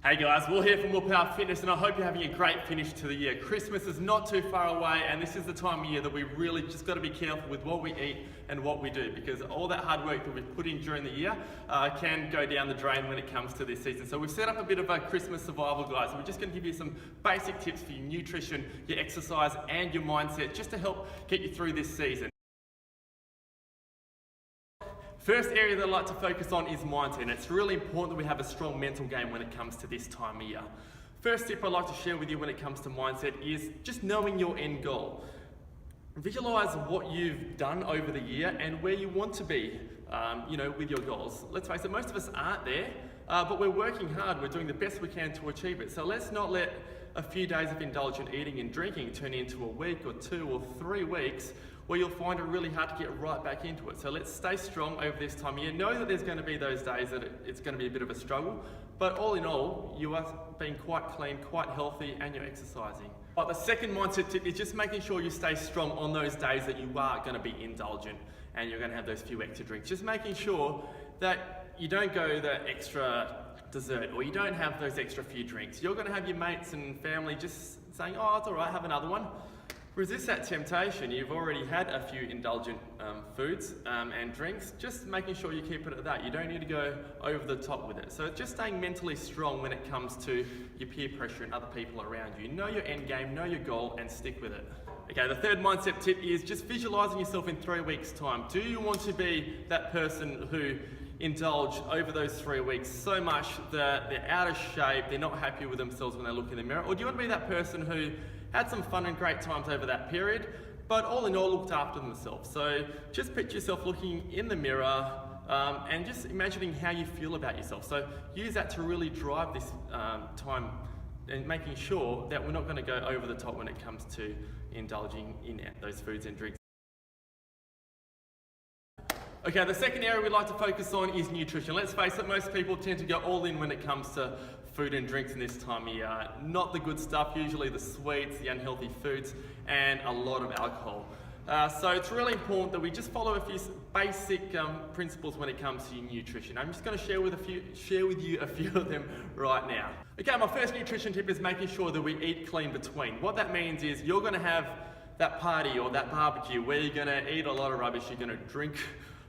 Hey guys, Will here from Willpower Fitness, and I hope you're having a great finish to the year. Christmas is not too far away, and this is the time of year that we really just got to be careful with what we eat and what we do, because all that hard work that we've put in during the year can go down the drain when it comes to this season. So we've set up a bit of a Christmas survival guide. So we're just going to give you some basic tips for your nutrition, your exercise, and your mindset, just to help get you through this season. First area that I like to focus on is mindset, and it's really important that we have a strong mental game when it comes to this time of year. First tip I'd like to share with you when it comes to mindset is just knowing your end goal. Visualize what you've done over the year and where you want to be, with your goals. Let's face it, most of us aren't there, but we're working hard, we're doing the best we can to achieve it. So let's not let a few days of indulgent eating and drinking turn into a week or 2 or 3 weeks where you'll find it really hard to get right back into it. So let's stay strong over this time of year. Know that there's going to be those days that it's going to be a bit of a struggle, but all in all, you are being quite clean, quite healthy, and you're exercising. But the second mindset tip is just making sure you stay strong on those days that you are going to be indulgent and you're going to have those few extra drinks. Just making sure that you don't go the extra dessert, or you don't have those extra few drinks. You're going to have your mates and family just saying, oh, it's all right, have another one. Resist that temptation. You've already had a few indulgent foods and drinks. Just making sure you keep it at that. You don't need to go over the top with it. So just staying mentally strong when it comes to your peer pressure and other people around you. Know your end game, know your goal, and stick with it. Okay, the third mindset tip is just visualizing yourself in 3 weeks' time. Do you want to be that person who indulge over those 3 weeks so much that they're out of shape, they're not happy with themselves when they look in the mirror? Or do you want to be that person who had some fun and great times over that period, but all in all looked after themselves? So just picture yourself looking in the mirror and just imagining how you feel about yourself. So use that to really drive this time and making sure that we're not going to go over the top when it comes to indulging in those foods and drinks. Okay, the second area we like to focus on is nutrition. Let's face it, most people tend to go all in when it comes to food and drinks in this time of year. Not the good stuff, usually the sweets, the unhealthy foods, and a lot of alcohol. So it's really important that we just follow a few basic principles when it comes to nutrition. I'm just going to share with you a few of them right now. Okay, my first nutrition tip is making sure that we eat clean between. What that means is you're going to have that party or that barbecue where you're going to eat a lot of rubbish, you're going to drink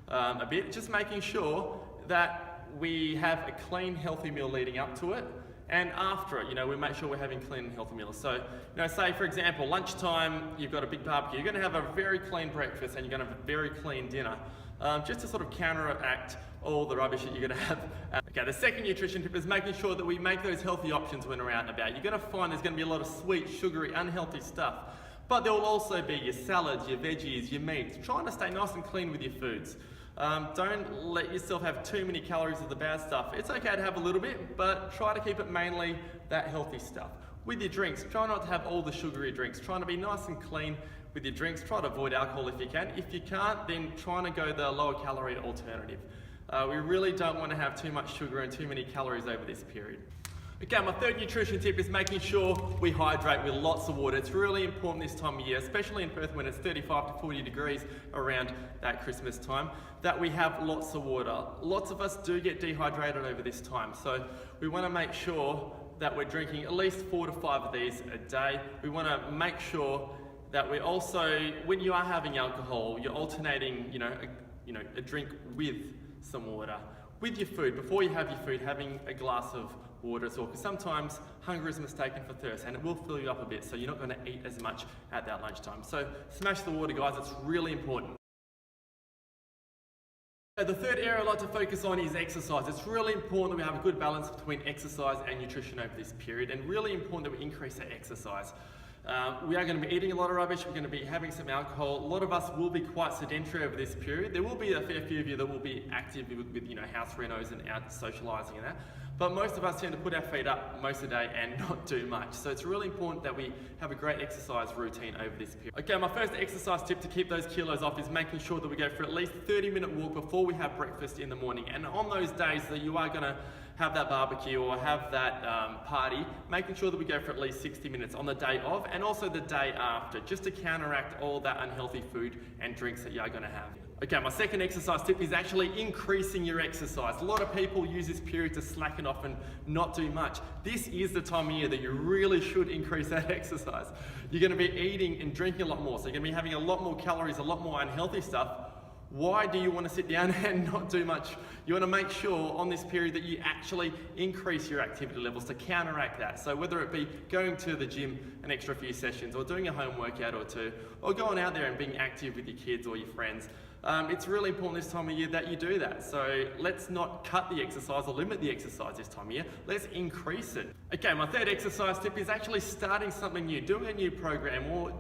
a bit, just making sure that we have a clean, healthy meal leading up to it, and after it, we make sure we're having clean and healthy meals. So, say for example, lunchtime, you've got a big barbecue, you're going to have a very clean breakfast and you're going to have a very clean dinner, just to sort of counteract all the rubbish that you're going to have. Okay, the second nutrition tip is making sure that we make those healthy options when we're out and about. You're going to find there's going to be a lot of sweet, sugary, unhealthy stuff, but there will also be your salads, your veggies, your meats, trying to stay nice and clean with your foods. Don't let yourself have too many calories of the bad stuff. It's okay to have a little bit, but try to keep it mainly that healthy stuff. With your drinks, try not to have all the sugary drinks. Trying to be nice and clean with your drinks. Try to avoid alcohol if you can. If you can't, then trying to go the lower calorie alternative. We really don't want to have too much sugar and too many calories over this period. Okay, my third nutrition tip is making sure we hydrate with lots of water. It's really important this time of year, especially in Perth when it's 35 to 40 degrees around that Christmas time, that we have lots of water. Lots of us do get dehydrated over this time, so we want to make sure that we're drinking at least 4 to 5 of these a day. We want to make sure that we also, when you are having alcohol, you're alternating, a drink with some water. With your food, before you have your food, having a glass of water as well, because sometimes hunger is mistaken for thirst and it will fill you up a bit, so you're not going to eat as much at that lunchtime. So smash the water, guys, it's really important. The third area I'd like to focus on is exercise. It's really important that we have a good balance between exercise and nutrition over this period, and really important that we increase our exercise. We are going to be eating a lot of rubbish, we're going to be having some alcohol. A lot of us will be quite sedentary over this period. There will be a fair few of you that will be active with house renos and out socialising and that. But most of us tend to put our feet up most of the day and not do much. So it's really important that we have a great exercise routine over this period. Okay, my first exercise tip to keep those kilos off is making sure that we go for at least a 30-minute walk before we have breakfast in the morning. And on those days that you are going to have that barbecue or have that party, making sure that we go for at least 60 minutes on the day of and also the day after, just to counteract all that unhealthy food and drinks that you are going to have. Okay, my second exercise tip is actually increasing your exercise. A lot of people use this period to slacken off and not do much. This is the time of year that you really should increase that exercise. You're going to be eating and drinking a lot more, so you're going to be having a lot more calories, a lot more unhealthy stuff. Why do you want to sit down and not do much? You want to make sure on this period that you actually increase your activity levels to counteract that. So whether it be going to the gym an extra few sessions, or doing a home workout or two, or going out there and being active with your kids or your friends, it's really important this time of year that you do that. So let's not cut the exercise or limit the exercise this time of year. Let's increase it. Okay, my third exercise tip is actually starting something new, doing a new program or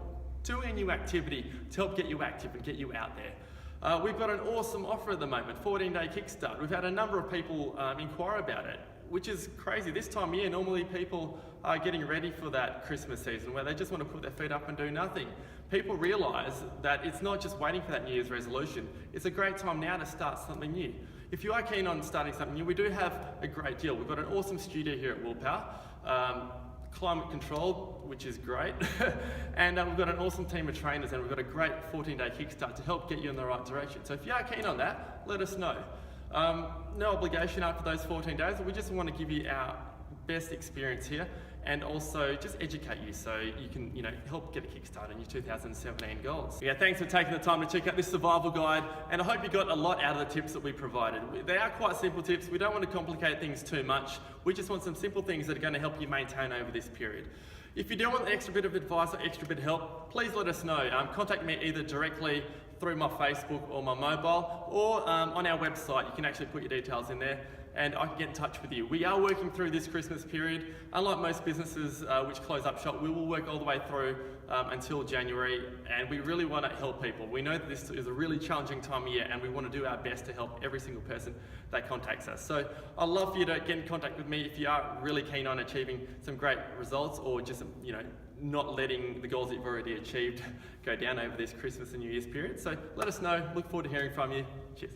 doing a new activity to help get you active and get you out there. We've got an awesome offer at the moment, 14-day kickstart. We've had a number of people inquire about it, which is crazy. This time of year, normally people are getting ready for that Christmas season where they just want to put their feet up and do nothing. People realise that it's not just waiting for that New Year's resolution. It's a great time now to start something new. If you are keen on starting something new, we do have a great deal. We've got an awesome studio here at Willpower. Climate controlled, which is great. And we've got an awesome team of trainers, and we've got a great 14-day kickstart to help get you in the right direction. So if you are keen on that, let us know. No obligation after those 14 days. We just want to give you our best experience here and also just educate you so you can, help get a kickstart on your 2017 goals. Yeah, thanks for taking the time to check out this survival guide, and I hope you got a lot out of the tips that we provided. They are quite simple tips. We don't want to complicate things too much. We just want some simple things that are going to help you maintain over this period. If you do want an extra bit of advice or extra bit of help, please let us know. Contact me either directly through my Facebook or my mobile, or on our website. You can actually put your details in there and I can get in touch with you. We are working through this Christmas period. Unlike most businesses which close up shop, we will work all the way through until January, and we really want to help people. We know that this is a really challenging time of year, and we want to do our best to help every single person that contacts us. So I'd love for you to get in contact with me if you are really keen on achieving some great results, or just not letting the goals that you've already achieved go down over this Christmas and New Year's period. So let us know. Look forward to hearing from you. Cheers.